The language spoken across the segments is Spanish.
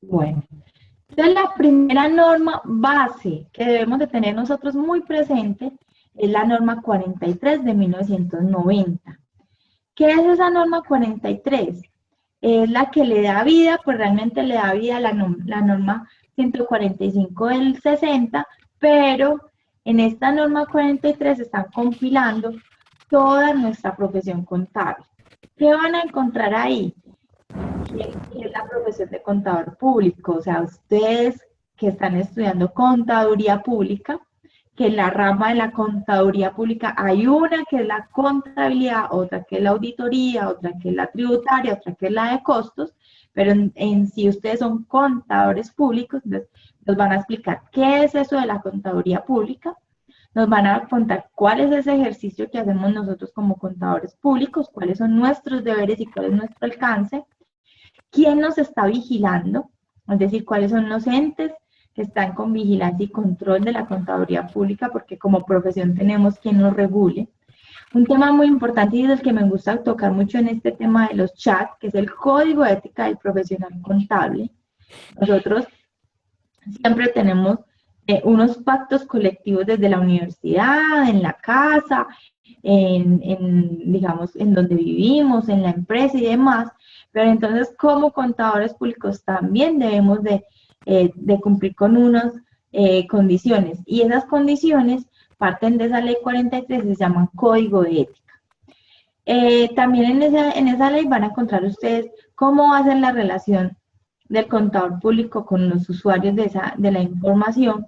Bueno, entonces la primera norma base que debemos de tener nosotros muy presente es la norma 43 de 1990. ¿Qué es esa norma 43? Es la que le da vida, pues realmente le da vida a la norma 145 del 60, pero en esta norma 43 están compilando toda nuestra profesión contable. ¿Qué van a encontrar ahí? Que es la profesión de contador público, o sea, ustedes que están estudiando contaduría pública, que en la rama de la contaduría pública hay una que es la contabilidad, otra que es la auditoría, otra que es la tributaria, otra que es la de costos, pero en sí ustedes son contadores públicos, entonces nos van a explicar qué es eso de la contaduría pública, nos van a contar cuál es ese ejercicio que hacemos nosotros como contadores públicos, cuáles son nuestros deberes y cuál es nuestro alcance, quién nos está vigilando, es decir, cuáles son los entes que están con vigilancia y control de la contaduría pública, porque como profesión tenemos quien nos regule. Un tema muy importante y del que me gusta tocar mucho en este tema de los chats, que es el código de ética del profesional contable. Nosotros siempre tenemos unos pactos colectivos desde la universidad, en la casa, digamos, en donde vivimos, en la empresa y demás, pero entonces como contadores públicos también debemos de cumplir con unas condiciones, y esas condiciones parten de esa ley 43 y se llaman código de ética. También en esa ley van a encontrar ustedes cómo hacen la relación del contador público con los usuarios de la información,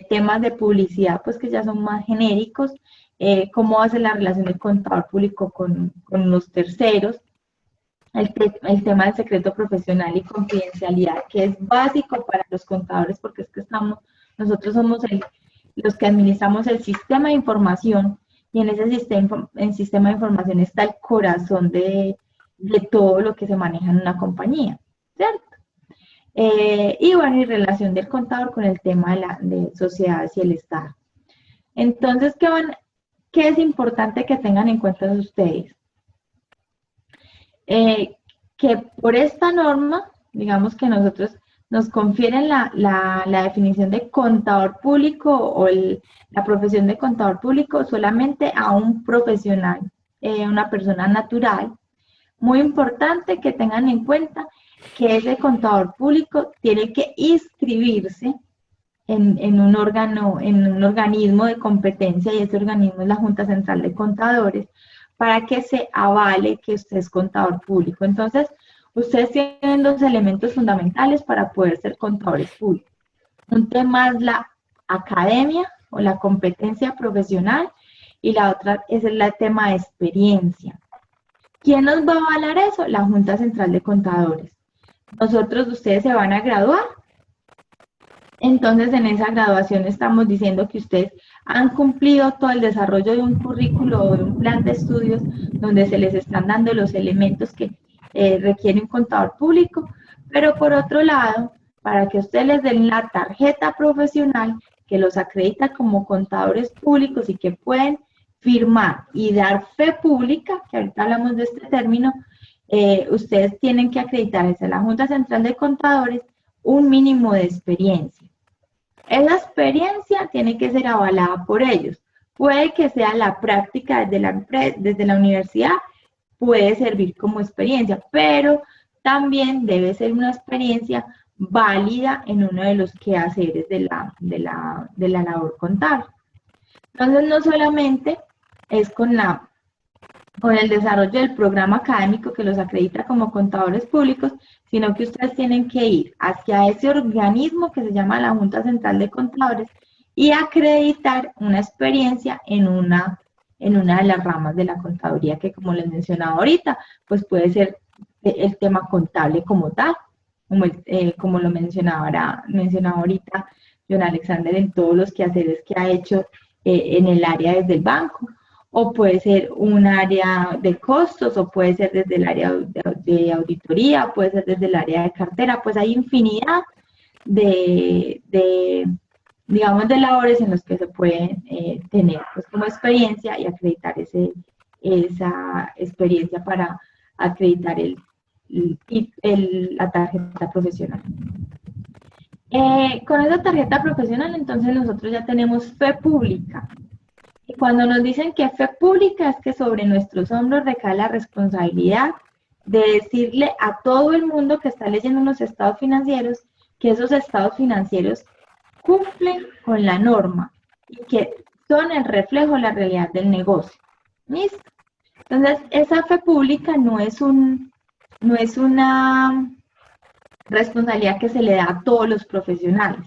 temas de publicidad pues que ya son más genéricos, cómo hace la relación del contador público con los terceros, el tema del secreto profesional y confidencialidad, que es básico para los contadores porque es que nosotros somos los que administramos el sistema de información, y en ese sistema de información está el corazón de todo lo que se maneja en una compañía, ¿cierto? Y bueno, y relación del contador con el tema de sociedades y el Estado. Entonces, ¿qué es importante que tengan en cuenta ustedes? Que por esta norma, digamos que nosotros nos confieren la definición de contador público o la profesión de contador público solamente a un profesional, una persona natural. Muy importante que tengan en cuenta que ese contador público tiene que inscribirse en un organismo de competencia, y ese organismo es la Junta Central de Contadores, para que se avale que usted es contador público. Entonces, ustedes tienen dos elementos fundamentales para poder ser contadores públicos. Un tema es la academia o la competencia profesional, y la otra es el tema de experiencia. ¿Quién nos va a avalar eso? La Junta Central de Contadores. Ustedes se van a graduar. Entonces, en esa graduación estamos diciendo que ustedes han cumplido todo el desarrollo de un currículo o de un plan de estudios donde se les están dando los elementos que requiere un contador público, pero por otro lado, para que ustedes les den la tarjeta profesional que los acredita como contadores públicos y que pueden firmar y dar fe pública, que ahorita hablamos de este término, ustedes tienen que acreditar desde la Junta Central de Contadores un mínimo de experiencia. Esa experiencia tiene que ser avalada por ellos. Puede que sea la práctica desde la universidad, puede servir como experiencia, pero también debe ser una experiencia válida en uno de los quehaceres de la labor contable. Entonces, no solamente es con el desarrollo del programa académico que los acredita como contadores públicos, sino que ustedes tienen que ir hacia ese organismo que se llama la Junta Central de Contadores y acreditar una experiencia en una de las ramas de la contaduría que, como les mencionaba ahorita, pues puede ser el tema contable como tal, como lo mencionaba ahorita John Alexander, en todos los quehaceres que ha hecho en el área desde el banco, o puede ser un área de costos, o puede ser desde el área de auditoría, puede ser desde el área de cartera. Pues hay infinidad digamos, de labores en los que se pueden tener pues como experiencia y acreditar esa experiencia para acreditar la tarjeta profesional. Con esa tarjeta profesional, entonces nosotros ya tenemos fe pública. Y cuando nos dicen que fe pública es que sobre nuestros hombros recae la responsabilidad de decirle a todo el mundo que está leyendo unos estados financieros que esos estados financieros cumplen con la norma y que son el reflejo de la realidad del negocio. ¿Listo? Entonces, esa fe pública no es una responsabilidad que se le da a todos los profesionales.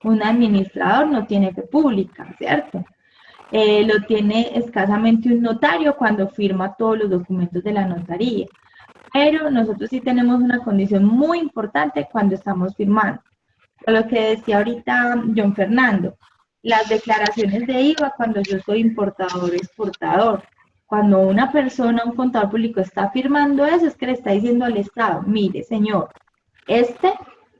Un administrador no tiene fe pública, ¿cierto? Lo tiene escasamente un notario cuando firma todos los documentos de la notaría. Pero nosotros sí tenemos una condición muy importante cuando estamos firmando. Por lo que decía ahorita John Fernando, las declaraciones de IVA cuando yo soy importador o exportador. Cuando una persona, un contador público está firmando eso, es que le está diciendo al Estado, mire señor, esta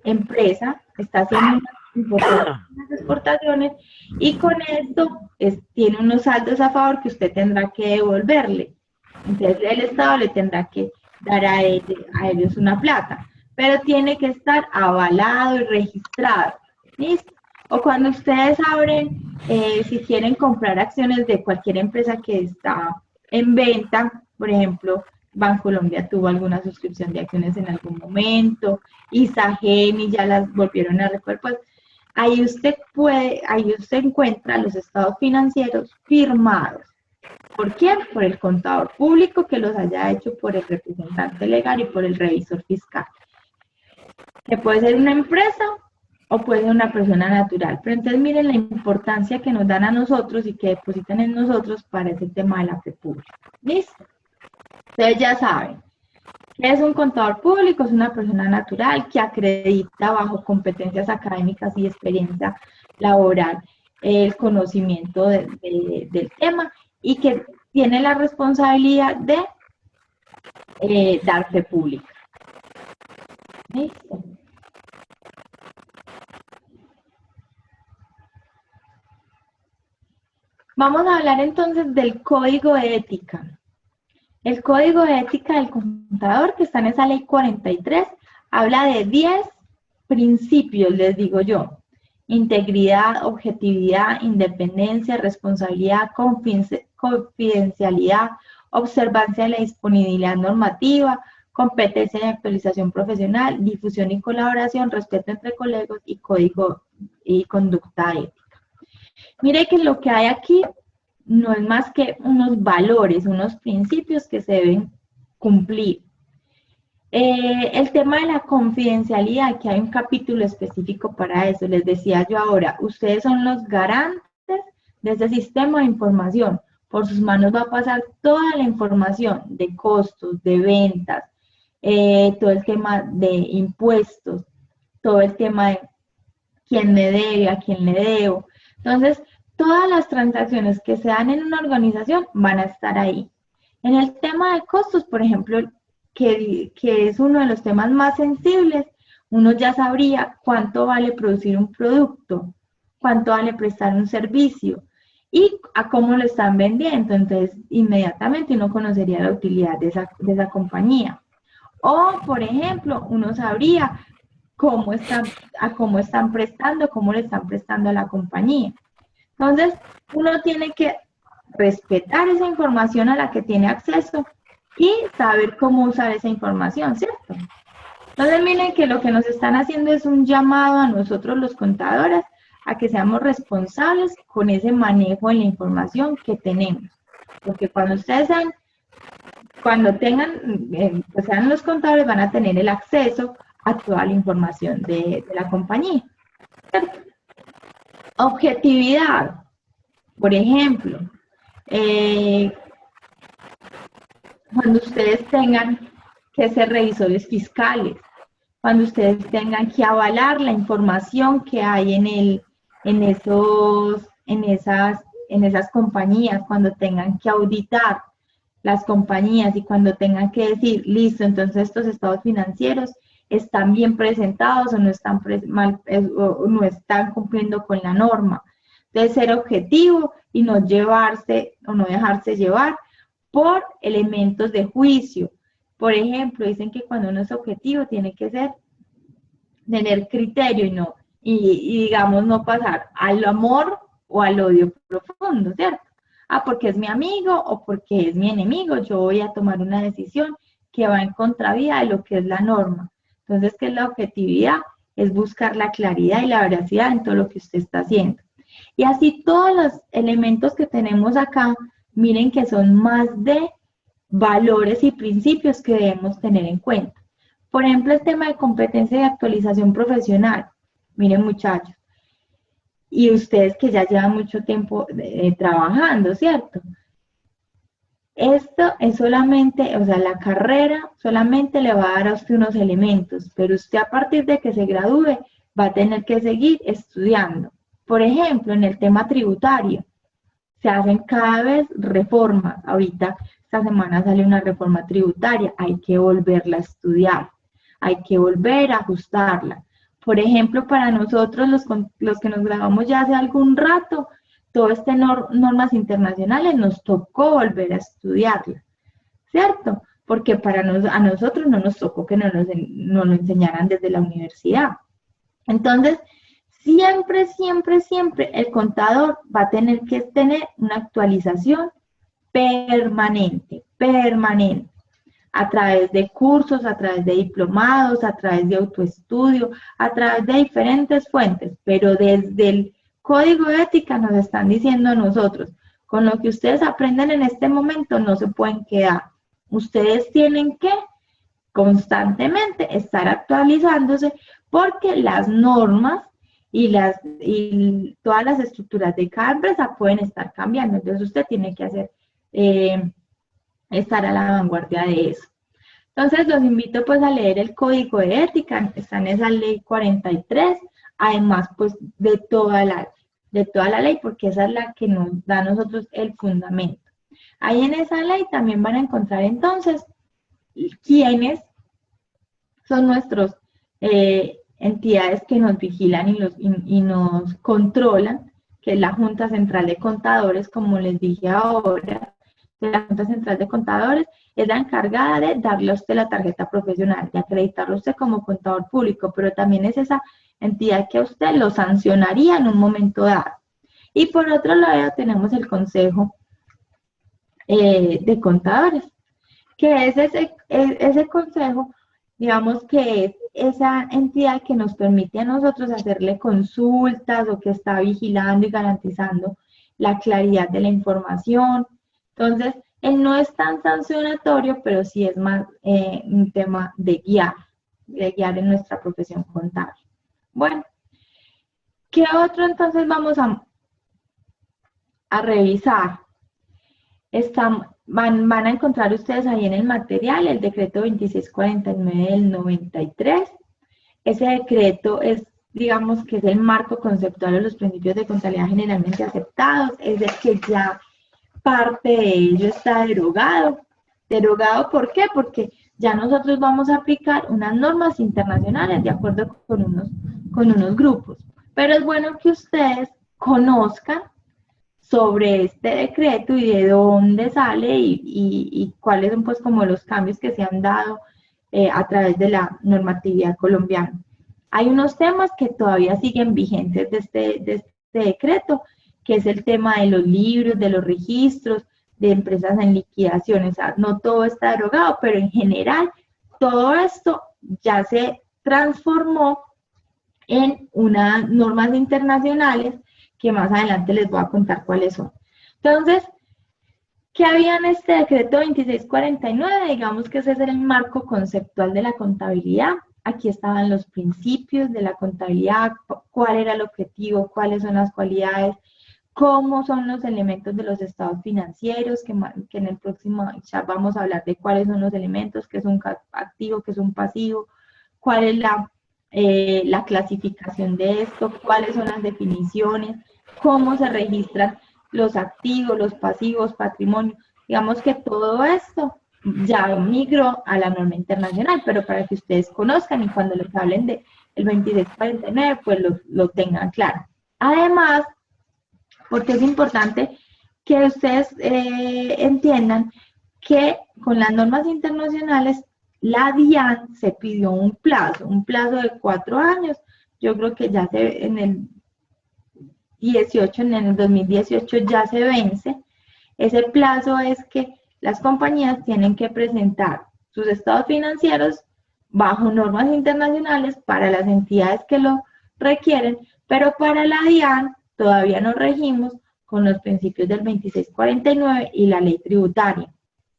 empresa está haciendo unas exportaciones y con esto tiene unos saldos a favor que usted tendrá que devolverle. Entonces el Estado le tendrá que dar a ellos una plata, pero tiene que estar avalado y registrado. ¿Listo? O cuando ustedes abren, si quieren comprar acciones de cualquier empresa que está en venta, por ejemplo, Bancolombia tuvo alguna suscripción de acciones en algún momento, Isagen y ya las volvieron a recoger, pues ahí usted encuentra los estados financieros firmados. ¿Por quién? Por el contador público que los haya hecho, por el representante legal y por el revisor fiscal. Que puede ser una empresa o puede ser una persona natural. Pero entonces miren la importancia que nos dan a nosotros y que depositan en nosotros para ese tema de la fe pública. ¿Listo? Ustedes ya saben, ¿qué es un contador público? Es una persona natural que acredita bajo competencias académicas y experiencia laboral el conocimiento del tema y que tiene la responsabilidad de dar fe pública. ¿Listo? Vamos a hablar entonces del código de ética. El código de ética del contador, que está en esa ley 43, habla de 10 principios, les digo yo. Integridad, objetividad, independencia, responsabilidad, confidencialidad, observancia de la disponibilidad normativa, competencia y actualización profesional, difusión y colaboración, respeto entre colegas y código y conducta ética. Mire que lo que hay aquí no es más que unos valores, unos principios que se deben cumplir. El tema de la confidencialidad, que hay un capítulo específico para eso, les decía yo ahora, ustedes son los garantes de ese sistema de información. Por sus manos va a pasar toda la información de costos, de ventas, todo el tema de impuestos, todo el tema de quién me debe, a quién le debo. Entonces, todas las transacciones que se dan en una organización van a estar ahí. En el tema de costos, por ejemplo, que es uno de los temas más sensibles, uno ya sabría cuánto vale producir un producto, cuánto vale prestar un servicio y a cómo lo están vendiendo. Entonces, inmediatamente uno conocería la utilidad de esa compañía. O, por ejemplo, uno sabría cómo le están prestando a la compañía. Entonces, uno tiene que respetar esa información a la que tiene acceso y saber cómo usar esa información, ¿cierto? Entonces, miren que lo que nos están haciendo es un llamado a nosotros los contadores a que seamos responsables con ese manejo de la información que tenemos. Porque cuando sean los contadores, van a tener el acceso a toda la información de la compañía, ¿cierto? Objetividad, por ejemplo, cuando ustedes tengan que ser revisores fiscales, cuando ustedes tengan que avalar la información que hay en esas compañías, cuando tengan que auditar las compañías y cuando tengan que decir, listo, entonces estos estados financieros están bien presentados o no están cumpliendo con la norma. De ser objetivo y no dejarse llevar por elementos de juicio, Por ejemplo, dicen que cuando uno es objetivo tiene que tener criterio y digamos no pasar al amor o al odio profundo, ¿cierto? Ah, porque es mi amigo o porque es mi enemigo, yo voy a tomar una decisión que va en contravía de lo que es la norma. Entonces, ¿qué es la objetividad? Es buscar la claridad y la veracidad en todo lo que usted está haciendo. Y así todos los elementos que tenemos acá, miren que son más de valores y principios que debemos tener en cuenta. Por ejemplo, el tema de competencia y actualización profesional. Miren, muchachos, y ustedes que ya llevan mucho tiempo trabajando, ¿cierto? Esto es solamente, o sea, la carrera solamente le va a dar a usted unos elementos, pero usted a partir de que se gradúe va a tener que seguir estudiando. Por ejemplo, en el tema tributario, se hacen cada vez reformas. Ahorita, esta semana sale una reforma tributaria, hay que volverla a estudiar, hay que volver a ajustarla. Por ejemplo, para nosotros, los que nos graduamos ya hace algún rato, todo este normas internacionales nos tocó volver a estudiarla, ¿cierto? Porque a nosotros no nos tocó que nos lo enseñaran desde la universidad. Entonces, siempre, siempre, siempre el contador va a tener que tener una actualización permanente, permanente, a través de cursos, a través de diplomados, a través de autoestudio, a través de diferentes fuentes, pero desde el código de ética nos están diciendo a nosotros, con lo que ustedes aprenden en este momento no se pueden quedar. Ustedes tienen que constantemente estar actualizándose porque las normas y todas las estructuras de cada empresa pueden estar cambiando. Entonces usted tiene que estar a la vanguardia de eso. Entonces los invito pues a leer el código de ética, está en esa ley 43, además pues de toda la ley, porque esa es la que nos da a nosotros el fundamento. Ahí en esa ley también van a encontrar entonces quiénes son nuestros entidades que nos vigilan y nos controlan, que es la Junta Central de Contadores, como les dije ahora. La Junta Central de Contadores es la encargada de darle a usted la tarjeta profesional, de acreditarlo a usted como contador público, pero también es esa entidad que a usted lo sancionaría en un momento dado. Y por otro lado tenemos el Consejo de Contadores, que es ese consejo, digamos que es esa entidad que nos permite a nosotros hacerle consultas o que está vigilando y garantizando la claridad de la información. Entonces, él no es tan sancionatorio, pero sí es más un tema de guiar en nuestra profesión contable. Bueno, ¿qué otro entonces vamos a revisar? Van a encontrar ustedes ahí en el material el decreto 2649 del 93. Ese decreto es, digamos, que es el marco conceptual de los principios de contabilidad generalmente aceptados, es el que ya parte de ello está derogado. ¿Derogado por qué? Porque ya nosotros vamos a aplicar unas normas internacionales de acuerdo con unos grupos. Pero es bueno que ustedes conozcan sobre este decreto y de dónde sale y cuáles son pues como los cambios que se han dado a través de la normatividad colombiana. Hay unos temas que todavía siguen vigentes de este decreto, que es el tema de los libros, de los registros, de empresas en liquidación. O sea, no todo está derogado, pero en general todo esto ya se transformó en unas normas internacionales que más adelante les voy a contar cuáles son. Entonces, ¿qué había en este decreto 2649? Digamos que ese es el marco conceptual de la contabilidad. Aquí estaban los principios de la contabilidad, cuál era el objetivo, cuáles son las cualidades, cómo son los elementos de los estados financieros, que en el próximo chat vamos a hablar de cuáles son los elementos, qué es un activo, qué es un pasivo, cuál es la clasificación de esto, cuáles son las definiciones, cómo se registran los activos, los pasivos, patrimonio. Digamos que todo esto ya migró a la norma internacional, pero para que ustedes conozcan y cuando les hablen del 2649, pues lo tengan claro. Además, porque es importante que ustedes entiendan que con las normas internacionales, la DIAN se pidió un plazo de 4 años. Yo creo que ya en el 2018 ya se vence. Ese plazo es que las compañías tienen que presentar sus estados financieros bajo normas internacionales para las entidades que lo requieren, pero para la DIAN todavía no regimos con los principios del 2649 y la ley tributaria.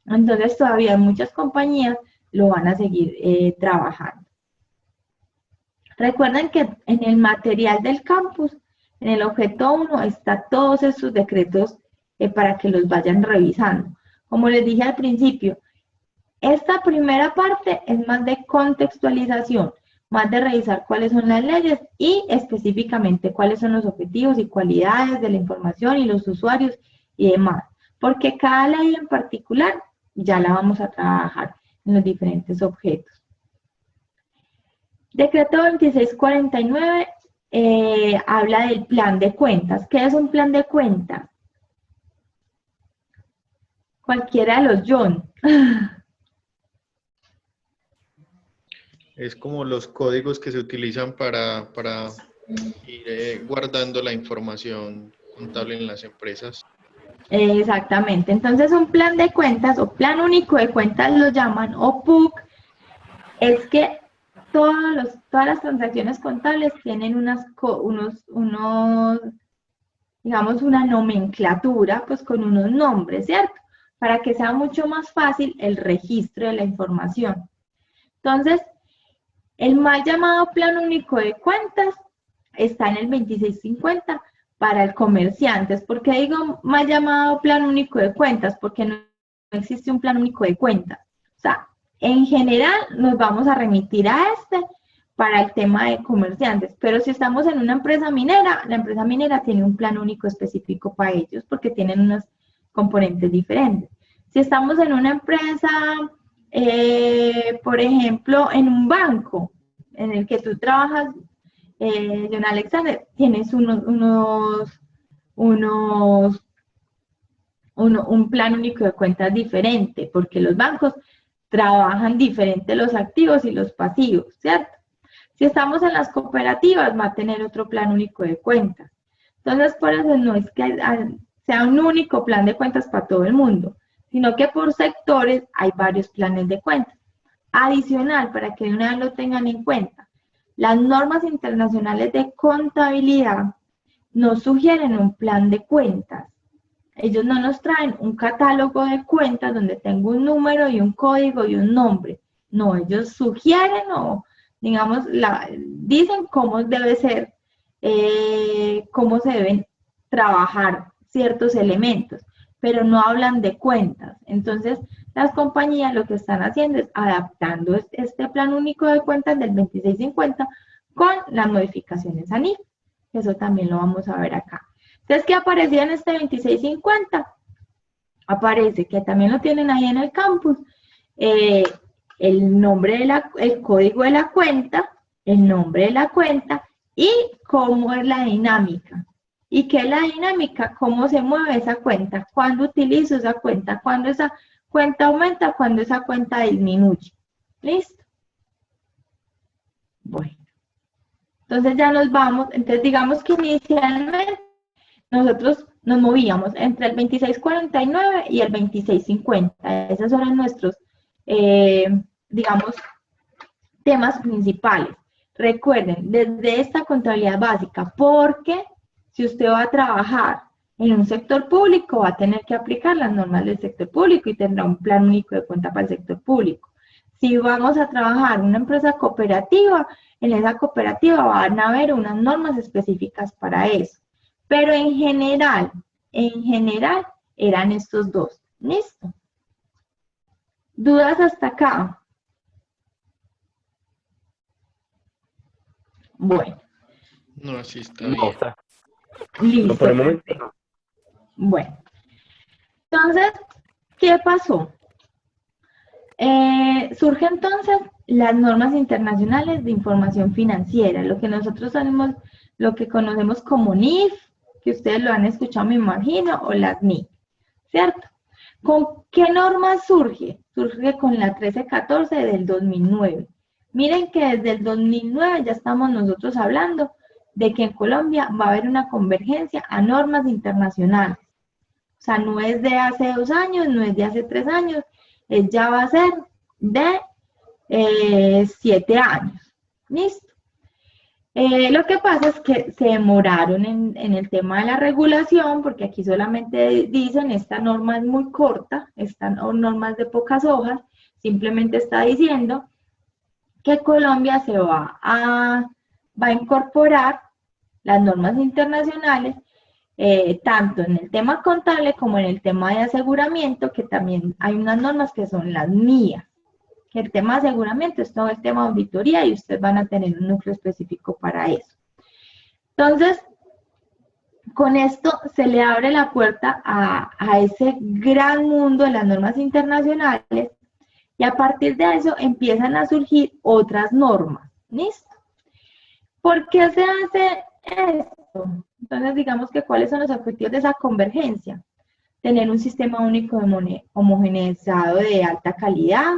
Entonces todavía muchas compañías lo van a seguir trabajando. Recuerden que en el material del campus, en el objeto 1, está todos esos decretos para que los vayan revisando. Como les dije al principio, esta primera parte es más de contextualización, más de revisar cuáles son las leyes y específicamente cuáles son los objetivos y cualidades de la información y los usuarios y demás. Porque cada ley en particular ya la vamos a trabajar en los diferentes objetos. Decreto 2649 habla del plan de cuentas. ¿Qué es un plan de cuentas? Cualquiera de los John. Es como los códigos que se utilizan para ir guardando la información contable en las empresas. Exactamente. Entonces, un plan de cuentas o plan único de cuentas lo llaman, o PUC, es que todas las transacciones contables tienen digamos, una nomenclatura, pues con unos nombres, ¿cierto? Para que sea mucho más fácil el registro de la información. Entonces, el mal llamado plan único de cuentas está en el 2650 para el comerciante. ¿Por qué digo mal llamado plan único de cuentas? Porque no existe un plan único de cuentas. O sea, en general nos vamos a remitir a este para el tema de comerciantes, pero si estamos en una empresa minera, la empresa minera tiene un plan único específico para ellos porque tienen unos componentes diferentes. Si estamos en una empresa, por ejemplo, en un banco en el que tú trabajas, John Alexander, tienes un plan único de cuentas diferente, porque los bancos trabajan diferente los activos y los pasivos, ¿cierto? Si estamos en las cooperativas, va a tener otro plan único de cuentas. Entonces, por eso no es que sea un único plan de cuentas para todo el mundo, sino que por sectores hay varios planes de cuentas. Adicional, para que de una vez lo tengan en cuenta, las normas internacionales de contabilidad nos sugieren un plan de cuentas. Ellos no nos traen un catálogo de cuentas donde tengo un número y un código y un nombre. No, ellos sugieren o, digamos, dicen cómo debe ser, cómo se deben trabajar ciertos elementos, pero no hablan de cuentas. Entonces, las compañías lo que están haciendo es adaptando este plan único de cuentas del 2650 con las modificaciones a NIF. Eso también lo vamos a ver acá. Entonces, ¿qué aparecía en este 2650? Aparece, que también lo tienen ahí en el campus, el nombre el código de la cuenta, el nombre de la cuenta y cómo es la dinámica. ¿Y qué es la dinámica? ¿Cómo se mueve esa cuenta? ¿Cuándo utilizo esa cuenta? ¿Cuándo esa cuenta aumenta? ¿Cuándo esa cuenta disminuye? ¿Listo? Bueno. Entonces ya nos vamos. Entonces digamos que inicialmente nosotros nos movíamos entre el 2649 y el 2650. Esos eran nuestros, digamos, temas principales. Recuerden, desde esta contabilidad básica, porque si usted va a trabajar en un sector público, va a tener que aplicar las normas del sector público y tendrá un plan único de cuenta para el sector público. Si vamos a trabajar en una empresa cooperativa, en esa cooperativa van a haber unas normas específicas para eso. Pero en general eran estos dos. ¿Listo? ¿Dudas hasta acá? Bueno. No, así está bien. Listo. No, por el momento no. Bueno. Entonces, ¿qué pasó? Surgen entonces las normas internacionales de información financiera, lo que nosotros sabemos, lo que conocemos como NIF, que ustedes lo han escuchado, me imagino, o las NIF, ¿cierto? ¿Con qué norma surge? Surge con la 1314 del 2009. Miren que desde el 2009 ya estamos nosotros hablando de que en Colombia va a haber una convergencia a normas internacionales. O sea, no es de hace 2 años, no es de hace 3 años, ya va a ser de 7 años. ¿Listo? Lo que pasa es que se demoraron en el tema de la regulación, porque aquí solamente dicen, esta norma es muy corta, esta norma es de pocas hojas, simplemente está diciendo que Colombia se va a incorporar las normas internacionales, tanto en el tema contable como en el tema de aseguramiento, que también hay unas normas que son las mías. Que el tema de aseguramiento es todo el tema de auditoría y ustedes van a tener un núcleo específico para eso. Entonces, con esto se le abre la puerta a ese gran mundo de las normas internacionales y a partir de eso empiezan a surgir otras normas. ¿Listo? ¿Por qué se hace esto? Entonces, digamos que ¿cuáles son los objetivos de esa convergencia? Tener un sistema único homogeneizado de alta calidad,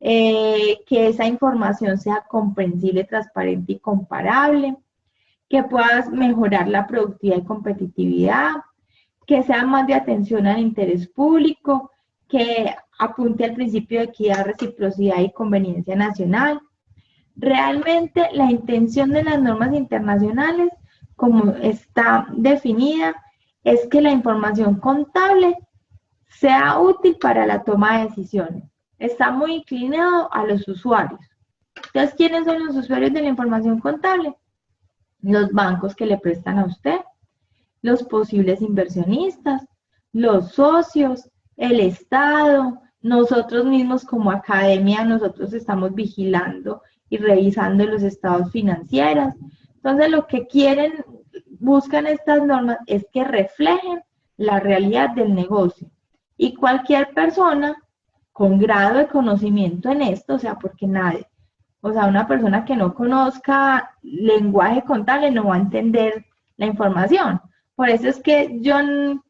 que esa información sea comprensible, transparente y comparable, que puedas mejorar la productividad y competitividad, que sea más de atención al interés público, que apunte al principio de equidad, reciprocidad y conveniencia nacional. Realmente la intención de las normas internacionales, como está definida, es que la información contable sea útil para la toma de decisiones. Está muy inclinado a los usuarios. Entonces, ¿quiénes son los usuarios de la información contable? Los bancos que le prestan a usted, los posibles inversionistas, los socios, el Estado, nosotros mismos como academia, nosotros estamos vigilando y revisando los estados financieros. Entonces, lo que quieren, buscan estas normas es que reflejen la realidad del negocio. Y cualquier persona con grado de conocimiento en esto, o sea, porque nadie, o sea, una persona que no conozca lenguaje contable no va a entender la información. Por eso es que John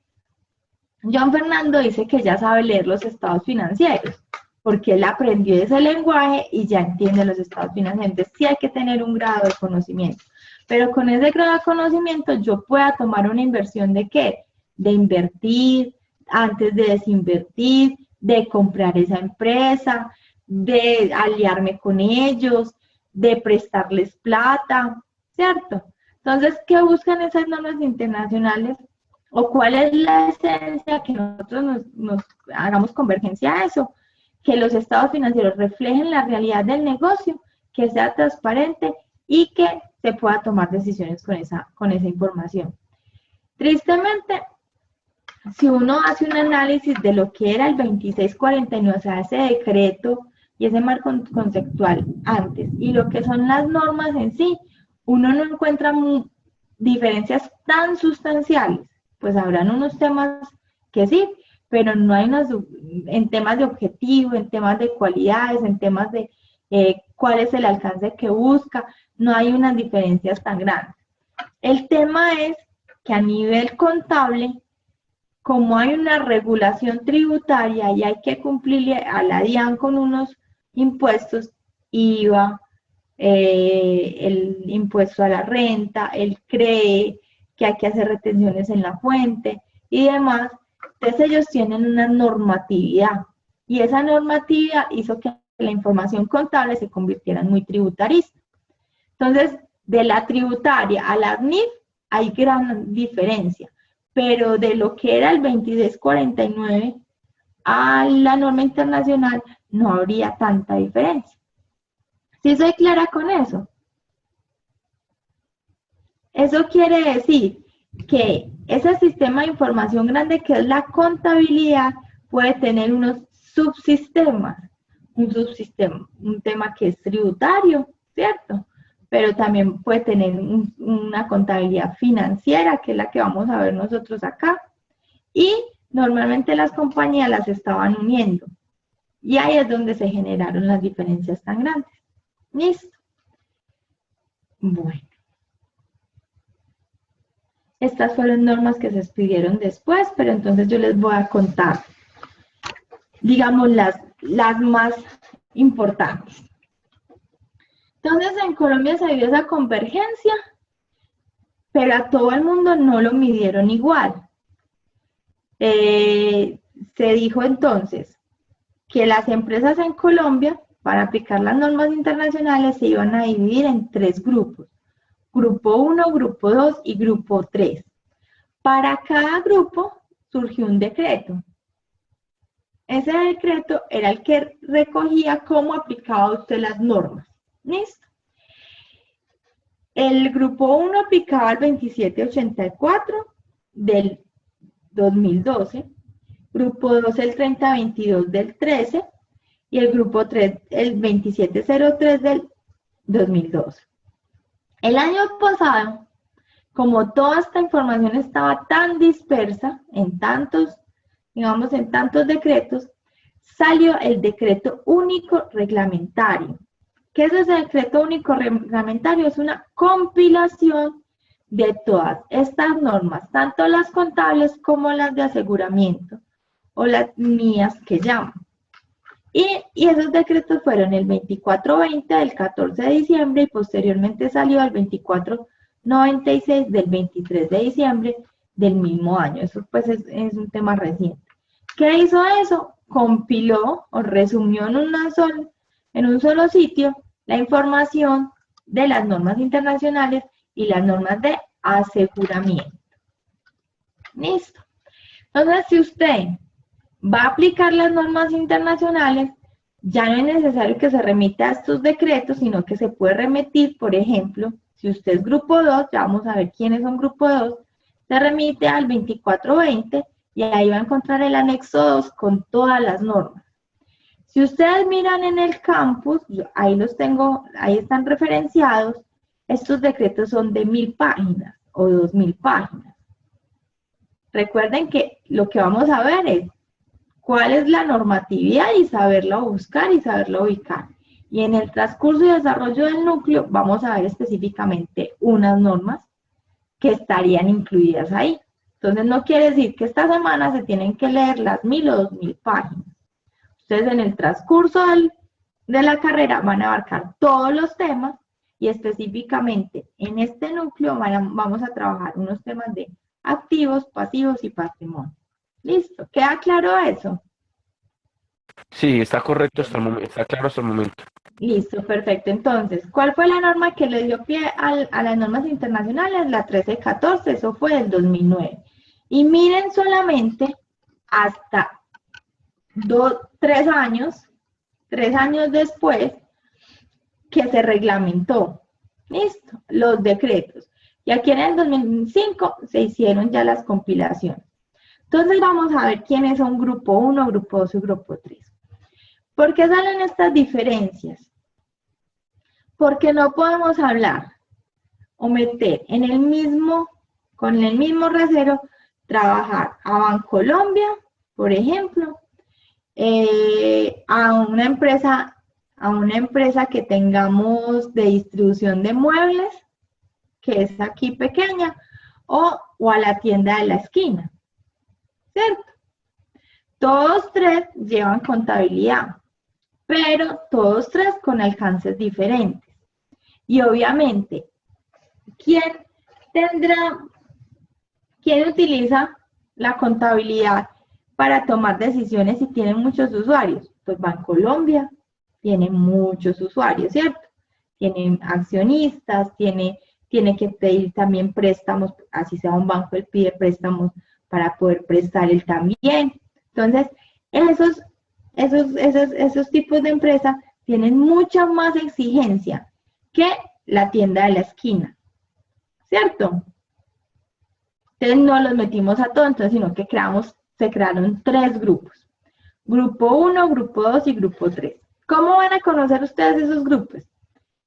Fernando dice que ya sabe leer los estados financieros, porque él aprendió ese lenguaje y ya entiende los estados financieros. Entonces sí hay que tener un grado de conocimiento. Pero con ese grado de conocimiento yo pueda tomar una inversión ¿de qué? De invertir, antes de desinvertir, de comprar esa empresa, de aliarme con ellos, de prestarles plata, ¿cierto? Entonces, ¿qué buscan esas normas internacionales? ¿O cuál es la esencia que nosotros nos hagamos convergencia a eso? Que los estados financieros reflejen la realidad del negocio, que sea transparente y que se pueda tomar decisiones con esa información. Tristemente, si uno hace un análisis de lo que era el 2649, o sea, ese decreto y ese marco conceptual antes, y lo que son las normas en sí, uno no encuentra diferencias tan sustanciales. Pues habrán unos temas que sí, pero no hay en temas de objetivo, en temas de cualidades, en temas de cuál es el alcance que busca, no hay unas diferencias tan grandes. El tema es que a nivel contable, como hay una regulación tributaria y hay que cumplirle a la DIAN con unos impuestos, IVA, el impuesto a la renta, el CRE, que hay que hacer retenciones en la fuente y demás, entonces ellos tienen una normatividad y esa normatividad hizo que la información contable se convirtiera en muy tributarista. Entonces, de la tributaria a la NIF hay gran diferencia, pero de lo que era el 2649 a la norma internacional no habría tanta diferencia. ¿Sí soy clara con eso? Eso quiere decir que ese sistema de información grande que es la contabilidad puede tener unos subsistemas, un tema que es tributario, ¿cierto? Pero también puede tener una contabilidad financiera, que es la que vamos a ver nosotros acá. Y normalmente las compañías las estaban uniendo. Y ahí es donde se generaron las diferencias tan grandes. ¿Listo? Bueno. Estas fueron normas que se expidieron después, pero entonces yo les voy a contar digamos, las más importantes. Entonces, en Colombia se vio esa convergencia, pero a todo el mundo no lo midieron igual. Se dijo entonces que las empresas en Colombia, para aplicar las normas internacionales, se iban a dividir en 3 grupos. Grupo 1, Grupo 2 y Grupo 3. Para cada grupo surgió un decreto. Ese decreto era el que recogía cómo aplicaba usted las normas. ¿Listo? El grupo 1 aplicaba el 2784 del 2012, grupo 2 el 3022 del 13 y el grupo 3 el 2703 del 2012. El año pasado, como toda esta información estaba tan dispersa en tantos, digamos, en tantos decretos, salió el decreto único reglamentario. ¿Qué es ese decreto único reglamentario? Es una compilación de todas estas normas, tanto las contables como las de aseguramiento, o las mías que llaman. Y esos decretos fueron el 2420 del 14 de diciembre y posteriormente salió el 2496 del 23 de diciembre del mismo año. Eso pues es un tema reciente. ¿Qué hizo eso? Compiló o resumió en un solo sitio la información de las normas internacionales y las normas de aseguramiento. Listo. Entonces, si usted va a aplicar las normas internacionales, ya no es necesario que se remita a estos decretos, sino que se puede remitir, por ejemplo, si usted es grupo 2, ya vamos a ver quiénes son grupo 2, se remite al 2420 y ahí va a encontrar el anexo 2 con todas las normas. Si ustedes miran en el campus, ahí los tengo, ahí están referenciados, estos decretos son de 1000 páginas o 2000 páginas. Recuerden que lo que vamos a ver es cuál es la normatividad y saberla buscar y saberla ubicar. Y en el transcurso y desarrollo del núcleo vamos a ver específicamente unas normas que estarían incluidas ahí. Entonces no quiere decir que esta semana se tienen que leer las 1000 o 2000 páginas. Ustedes en el transcurso de la carrera van a abarcar todos los temas y específicamente en este núcleo vamos a trabajar unos temas de activos, pasivos y patrimonio. ¿Listo? ¿Queda claro eso? Sí, está correcto hasta el momento, está claro hasta el momento. Listo, perfecto. Entonces, ¿cuál fue la norma que le dio pie a las normas internacionales? La 1314, eso fue del 2009. Y miren solamente hasta 3 años después que se reglamentó. Listo, los decretos. Y aquí en el 2005 se hicieron ya las compilaciones. Entonces vamos a ver quiénes son grupo 1, grupo 2 y grupo 3. ¿Por qué salen estas diferencias? Porque no podemos hablar o meter en el mismo, con el mismo rasero, trabajar a Bancolombia, por ejemplo, a una empresa que tengamos de distribución de muebles, que es aquí pequeña, o a la tienda de la esquina, ¿cierto? Todos 3 llevan contabilidad, pero todos 3 con alcances diferentes. Y obviamente, ¿quién utiliza la contabilidad para tomar decisiones si tienen muchos usuarios? Pues Bancolombia tiene muchos usuarios, ¿cierto? Tiene accionistas, tiene que pedir también préstamos, así sea un banco, él pide préstamos para poder prestar él también. Entonces, esos tipos de empresas tienen mucha más exigencia que la tienda de la esquina, ¿cierto? Entonces no los metimos a todos, sino que se crearon 3 grupos. Grupo 1, grupo 2 y grupo 3. ¿Cómo van a conocer ustedes esos grupos?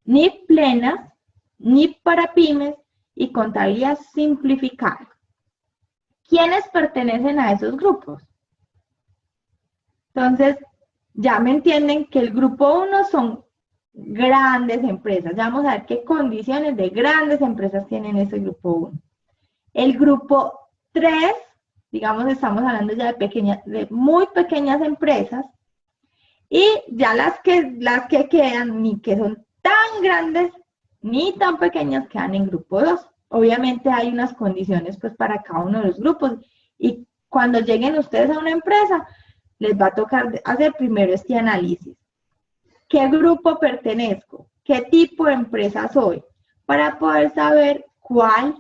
NIF plenas, NIF para pymes y contabilidad simplificada. ¿Quiénes pertenecen a esos grupos? Entonces, ya me entienden que el grupo 1 son grandes empresas. Ya vamos a ver qué condiciones de grandes empresas tienen ese grupo 1. El grupo 3, digamos, estamos hablando ya de muy pequeñas empresas, y ya las que quedan, ni que son tan grandes, ni tan pequeñas, quedan en grupo 2. Obviamente hay unas condiciones pues para cada uno de los grupos, y cuando lleguen ustedes a una empresa, les va a tocar hacer primero este análisis. ¿Qué grupo pertenezco? ¿Qué tipo de empresa soy? Para poder saber cuál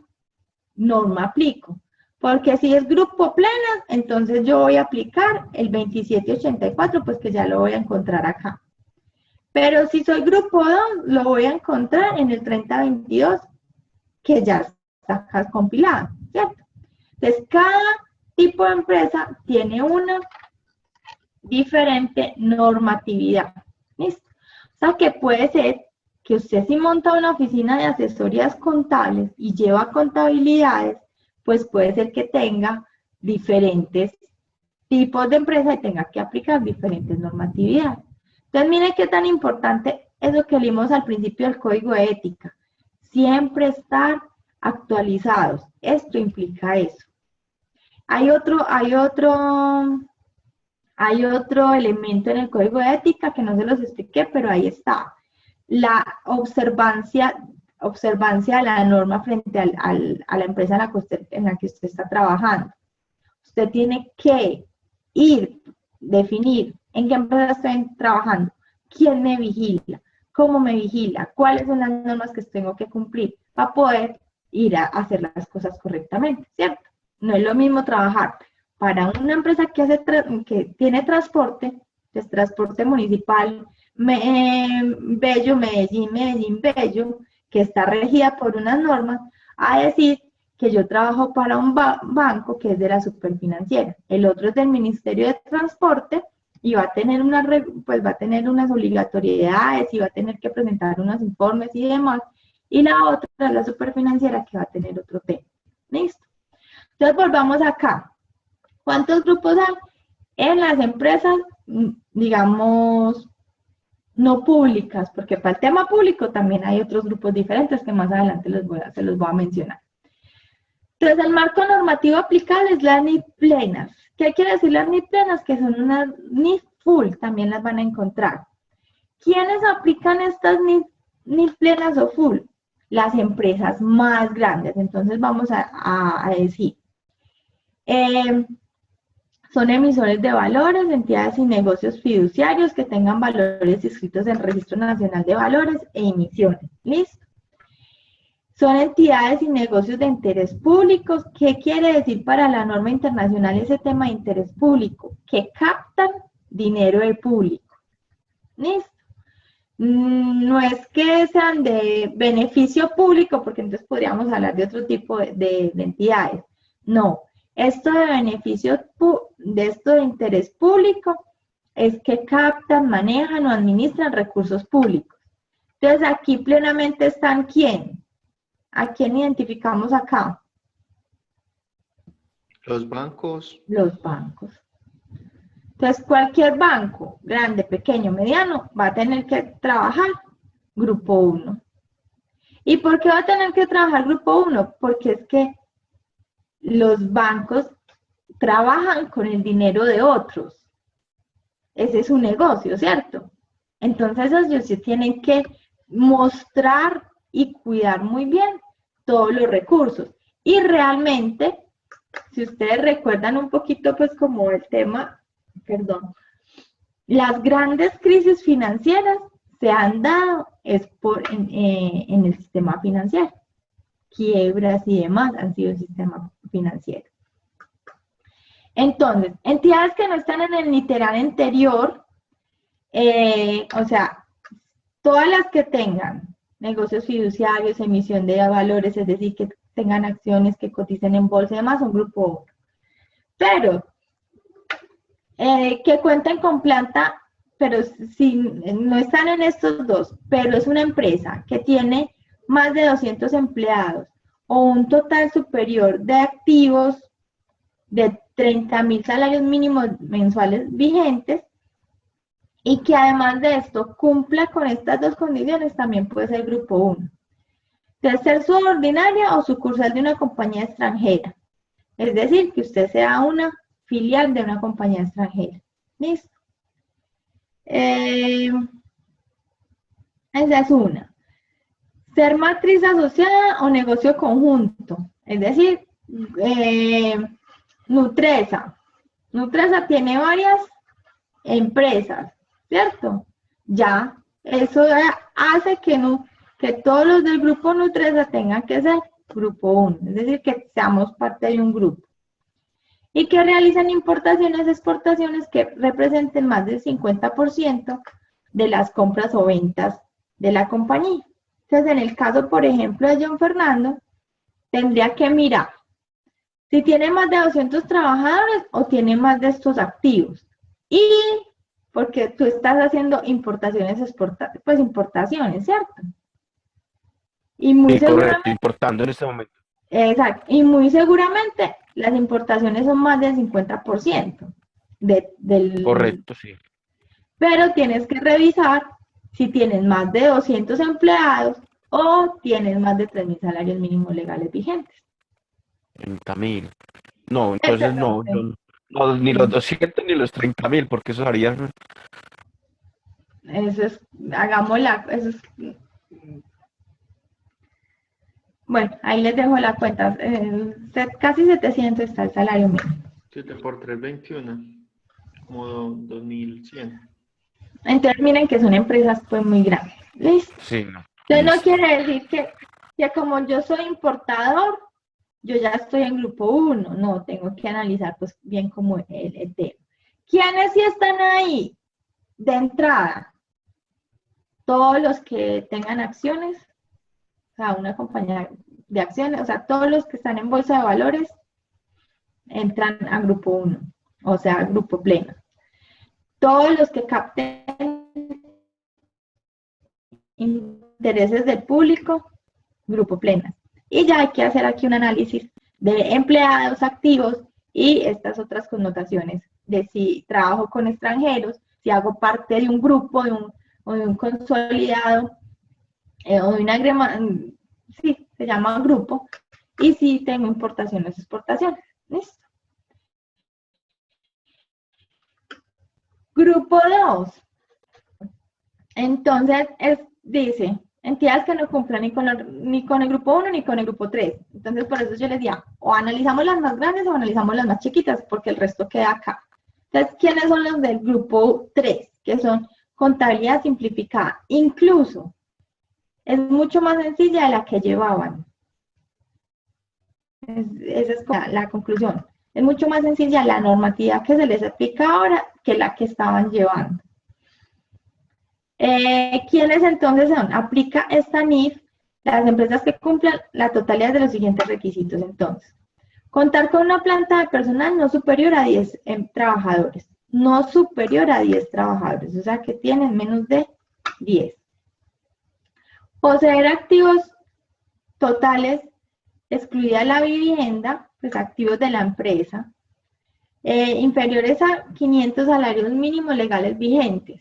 norma aplico. Porque si es grupo plena, entonces yo voy a aplicar el 2784, pues que ya lo voy a encontrar acá. Pero si soy grupo 2, lo voy a encontrar en el 3022, que ya está acá compilado, ¿cierto? Entonces, cada tipo de empresa tiene una diferente normatividad. ¿Listo? O sea, que puede ser que usted si monta una oficina de asesorías contables y lleva contabilidades, pues puede ser que tenga diferentes tipos de empresa y tenga que aplicar diferentes normatividades. Entonces, mire qué tan importante es lo que leímos al principio del código de ética. Siempre estar actualizados. Esto implica eso. Hay otro elemento en el código de ética que no se los expliqué, pero ahí está. La observancia de la norma frente a la empresa en la que usted está trabajando. Usted tiene que definir en qué empresa estoy trabajando, quién me vigila, cómo me vigila, cuáles son las normas que tengo que cumplir para poder ir a hacer las cosas correctamente, ¿cierto? No es lo mismo trabajar para una empresa que tiene transporte, es transporte municipal, Bello, Medellín, Bello, que está regida por unas normas, a decir que yo trabajo para un banco que es de la Superfinanciera. El otro es del Ministerio de Transporte y va a tener unas obligatoriedades y va a tener que presentar unos informes y demás. Y la otra es la Superfinanciera, que va a tener otro tema. ¿Listo? Entonces volvamos acá. ¿Cuántos grupos hay? En las empresas, digamos, no públicas, porque para el tema público también hay otros grupos diferentes que más adelante se los voy a mencionar. Entonces, el marco normativo aplicable es las NIF plenas. ¿Qué quiere decir las NIF plenas? Que son unas NIF full, también las van a encontrar. ¿Quiénes aplican estas NIF plenas o full? Las empresas más grandes. Entonces, vamos a decir, son emisores de valores, entidades y negocios fiduciarios que tengan valores inscritos en el Registro Nacional de Valores e emisiones. ¿Listo? Son entidades y negocios de interés público. ¿Qué quiere decir para la norma internacional ese tema de interés público? Que captan dinero del público. ¿Listo? No es que sean de beneficio público, porque entonces podríamos hablar de otro tipo de entidades. No. Esto de beneficio, esto de interés público, es que captan, manejan o administran recursos públicos. Entonces, aquí plenamente están ¿quién? ¿A quién identificamos acá? Los bancos. Los bancos. Entonces, cualquier banco, grande, pequeño, mediano, va a tener que trabajar grupo 1. ¿Y por qué va a tener que trabajar grupo 1? Porque es que los bancos trabajan con el dinero de otros. Ese es su negocio, ¿cierto? Entonces ellos sí tienen que mostrar y cuidar muy bien todos los recursos. Y realmente, si ustedes recuerdan un poquito, pues como el tema, las grandes crisis financieras se han dado en el sistema financiero. Quiebras y demás han sido el sistema financiero. Entonces, entidades que no están en el literal anterior, o sea, todas las que tengan negocios fiduciarios, emisión de valores, es decir, que tengan acciones que coticen en bolsa y demás, son grupo 1. Pero, que cuenten con planta, pero si no están en estos dos, pero es una empresa que tiene más de 200 empleados o un total superior de activos de 30.000 salarios mínimos mensuales vigentes, y que además de esto cumpla con estas dos condiciones, también puede ser grupo 1. De ser subordinaria o sucursal de una compañía extranjera. Es decir, que usted sea una filial de una compañía extranjera. ¿Listo? Esa es una. Ser matriz asociada o negocio conjunto. Es decir, Nutresa. Nutresa tiene varias empresas, ¿cierto? Ya, eso hace que todos los del grupo Nutresa tengan que ser grupo 1, es decir, que seamos parte de un grupo. Y que realicen importaciones, exportaciones que representen más del 50% de las compras o ventas de la compañía. Entonces, en el caso, por ejemplo, de John Fernando, tendría que mirar si tiene más de 200 trabajadores o tiene más de estos activos. Y porque tú estás haciendo importaciones, pues importaciones, ¿cierto? Y muy Sí, correcto, seguramente, importando en este momento. exacto, y muy seguramente las importaciones son más del 50% del... Correcto, sí. Pero tienes que revisar si tienes más de 200 empleados o tienes más de 3.000 salarios mínimos legales vigentes. 30.000. No, entonces no, Excelente. no, ni los 200 ni los 30.000, porque eso harían. Eso es, hagámosla, eso es, bueno, ahí les dejo la cuenta, casi 700 está el salario mínimo. 7 por 3, 21, como 2.100. Entonces miren que son empresas pues muy grandes, ¿listo? Sí, no. Entonces no Listo. quiere decir que como yo soy importador, yo ya estoy en grupo 1, no, tengo que analizar pues bien como el tema. ¿Quiénes sí están ahí? De entrada, todos los que tengan acciones, o sea, una compañía de acciones, o sea, todos los que están en bolsa de valores entran a grupo 1, o sea, grupo pleno. Todos los que capten intereses del público, grupo pleno. Y ya hay que hacer aquí un análisis de empleados activos y estas otras connotaciones de si trabajo con extranjeros, si hago parte de un grupo, o de un consolidado, o de una agrema, sí, se llama grupo, y si tengo importaciones, exportaciones. ¿Listo? Grupo 2. Entonces, dice, entidades que no cumplan ni con el grupo 1 ni con el grupo 3. Entonces, por eso yo les decía, o analizamos las más grandes o analizamos las más chiquitas, porque el resto queda acá. Entonces, ¿quiénes son los del grupo 3? Que son contabilidad simplificada. Incluso, es mucho más sencilla de la que llevaban. Esa es la conclusión. Es mucho más sencilla la normativa que se les aplica ahora que la que estaban llevando. ¿Quiénes entonces son? Aplica esta NIF las empresas que cumplan la totalidad de los siguientes requisitos. Entonces, contar con una planta de personal no superior a 10 trabajadores. No superior a 10 trabajadores, o sea que tienen menos de 10. Poseer activos totales, excluida la vivienda, pues activos de la empresa, inferiores a 500 salarios mínimos legales vigentes.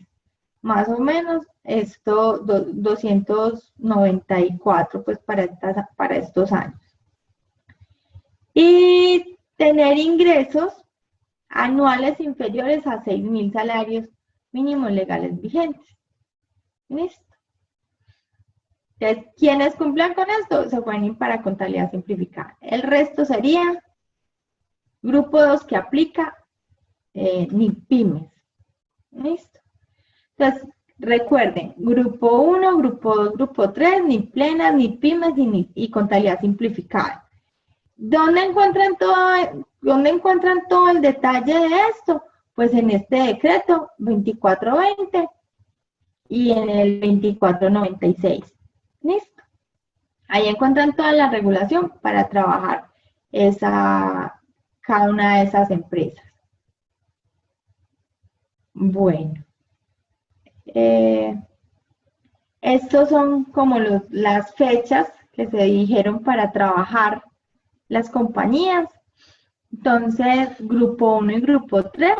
Más o menos esto 294 pues para estos años. Y tener ingresos anuales inferiores a 6.000 salarios mínimos legales vigentes. ¿Listo? Entonces, quienes cumplan con esto se pueden ir para contabilidad simplificada. El resto sería grupo 2 que aplica ni pymes. ¿Listo? Entonces, recuerden, grupo 1, grupo 2, grupo 3, ni plenas, ni pymes, y contabilidad simplificada. ¿Dónde encuentran todo el detalle de esto? Pues en este decreto 2420 y en el 2496. ¿Listo? Ahí encuentran toda la regulación para trabajar cada una de esas empresas. Bueno. Estos son como las fechas que se dijeron para trabajar las compañías. Entonces, grupo 1 y grupo 3,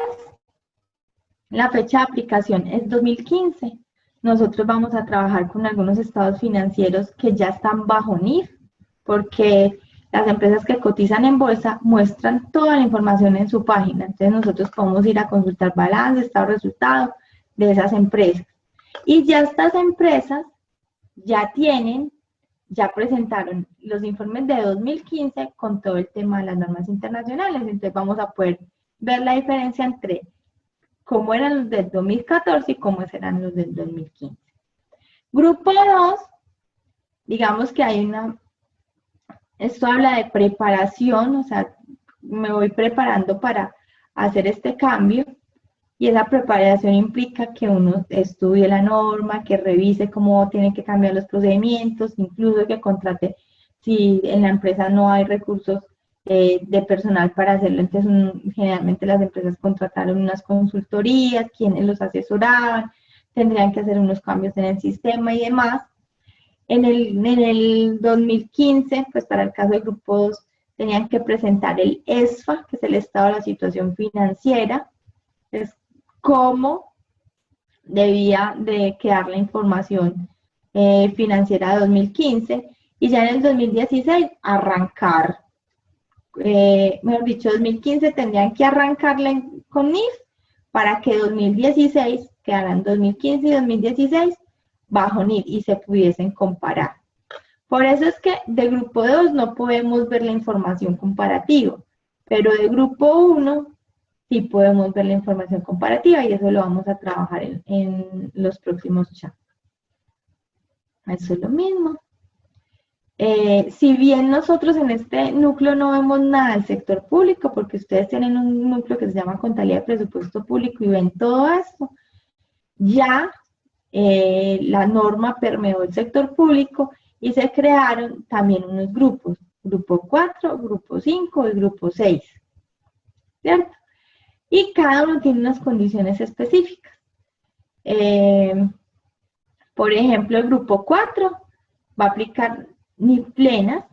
la fecha de aplicación es 2015. Nosotros vamos a trabajar con algunos estados financieros que ya están bajo NIF, porque las empresas que cotizan en bolsa muestran toda la información en su página. Entonces nosotros podemos ir a consultar balance, estado, resultado de esas empresas. Y ya estas empresas ya presentaron los informes de 2015 con todo el tema de las normas internacionales. Entonces vamos a poder ver la diferencia entre cómo eran los del 2014 y cómo serán los del 2015. Grupo 2, digamos que hay esto habla de preparación, o sea, me voy preparando para hacer este cambio, y esa preparación implica que uno estudie la norma, que revise cómo tiene que cambiar los procedimientos, incluso que contrate, si en la empresa no hay recursos de personal para hacerlo, entonces generalmente las empresas contrataron unas consultorías, quienes los asesoraban, tendrían que hacer unos cambios en el sistema y demás. En el 2015, pues para el caso de Grupo 2, tenían que presentar el ESFA, que es el estado de la situación financiera, es cómo debía de quedar la información financiera de 2015, y ya en el 2016 arrancar, mejor dicho, 2015 tendrían que arrancarla con NIF para que 2016 quedaran 2015 y 2016 bajo NIF y se pudiesen comparar. Por eso es que de Grupo 2 no podemos ver la información comparativa, pero de Grupo 1 sí podemos ver la información comparativa, y eso lo vamos a trabajar en los próximos chats. Eso es lo mismo. Si bien nosotros en este núcleo no vemos nada del sector público, porque ustedes tienen un núcleo que se llama contabilidad de presupuesto público y ven todo esto, ya la norma permeó el sector público y se crearon también unos grupos, Grupo 4, Grupo 5 y Grupo 6, ¿cierto? Y cada uno tiene unas condiciones específicas. Por ejemplo, el Grupo 4 va a aplicar NIF plenas.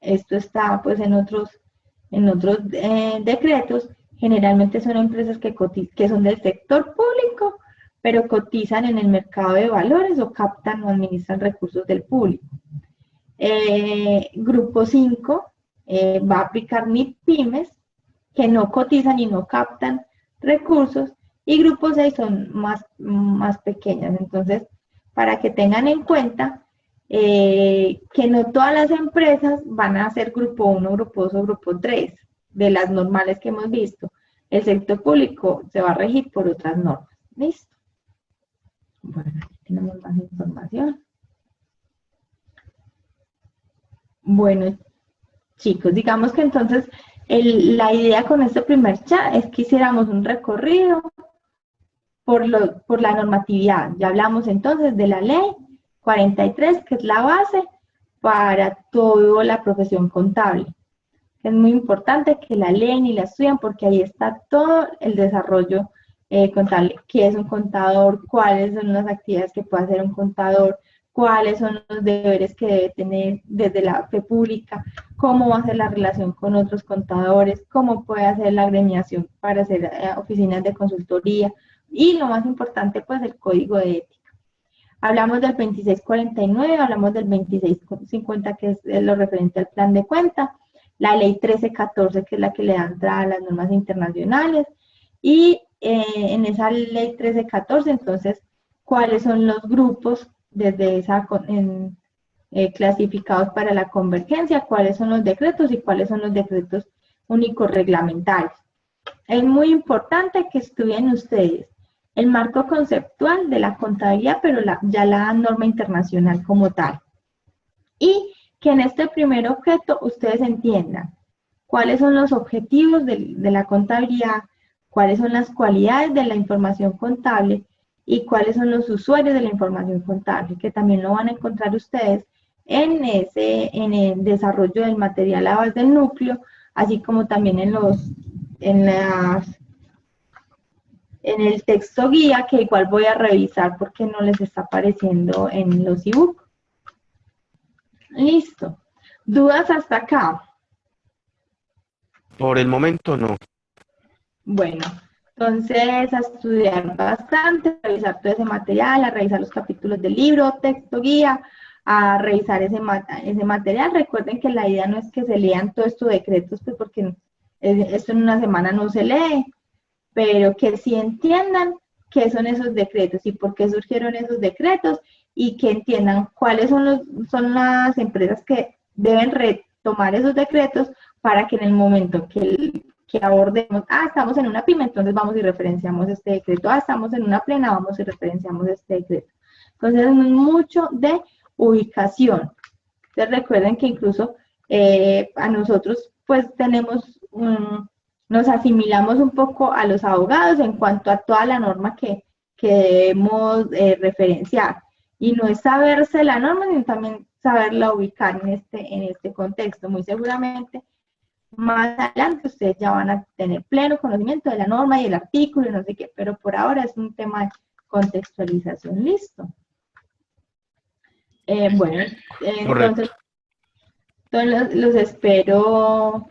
Esto está pues en otros decretos. Generalmente son empresas que son del sector público, pero cotizan en el mercado de valores o captan o administran recursos del público. Grupo 5 va a aplicar NIF pymes, que no cotizan y no captan recursos, y Grupo 6 son más pequeñas. Entonces, para que tengan en cuenta que no todas las empresas van a ser Grupo 1, Grupo 2 o Grupo 3, de las normales que hemos visto. El sector público se va a regir por otras normas. ¿Listo? Bueno, aquí tenemos más información. Bueno, chicos, digamos que entonces la idea con este primer chat es que hiciéramos un recorrido por la normatividad. Ya hablamos entonces de la ley 43, que es la base para toda la profesión contable. Es muy importante que la lean y la estudian, porque ahí está todo el desarrollo contable. ¿Qué es un contador? ¿Cuáles son las actividades que puede hacer un contador? ¿Cuáles son los deberes que debe tener desde la fe pública? ¿Cómo va a ser la relación con otros contadores? ¿Cómo puede hacer la agremiación para hacer oficinas de consultoría? Y lo más importante, pues, el código de ética. Hablamos del 2649, hablamos del 2650, que es lo referente al plan de cuenta, la ley 1314, que es la que le da entrada a las normas internacionales, y en esa ley 1314, entonces, ¿cuáles son los grupos desde esa clasificados para la convergencia? ¿Cuáles son los decretos y cuáles son los decretos únicos reglamentarios? Es muy importante que estudien ustedes el marco conceptual de la contabilidad, pero ya la norma internacional como tal. Y que en este primer objeto ustedes entiendan cuáles son los objetivos de la contabilidad, cuáles son las cualidades de la información contable y cuáles son los usuarios de la información contable, que también lo van a encontrar ustedes en el desarrollo del material a base del núcleo, así como también en el texto guía, que igual voy a revisar porque no les está apareciendo en los ebook. Listo. ¿Dudas hasta acá? Por el momento no. Bueno, entonces a estudiar bastante, a revisar todo ese material, a revisar los capítulos del libro, texto guía, a revisar ese material. Recuerden que la idea no es que se lean todos estos decretos, pues porque esto en una semana no se lee, pero que sí entiendan qué son esos decretos y por qué surgieron esos decretos, y que entiendan cuáles son las empresas que deben retomar esos decretos para que en el momento que abordemos, estamos en una pyme, entonces vamos y referenciamos este decreto, estamos en una plena, vamos y referenciamos este decreto. Entonces es mucho de ubicación. Entonces recuerden que incluso a nosotros pues nos asimilamos un poco a los abogados en cuanto a toda la norma que debemos referenciar. Y no es saberse la norma, sino también saberla ubicar en este contexto. Muy seguramente más adelante ustedes ya van a tener pleno conocimiento de la norma y el artículo y no sé qué, pero por ahora es un tema de contextualización. Listo. Bueno, entonces los espero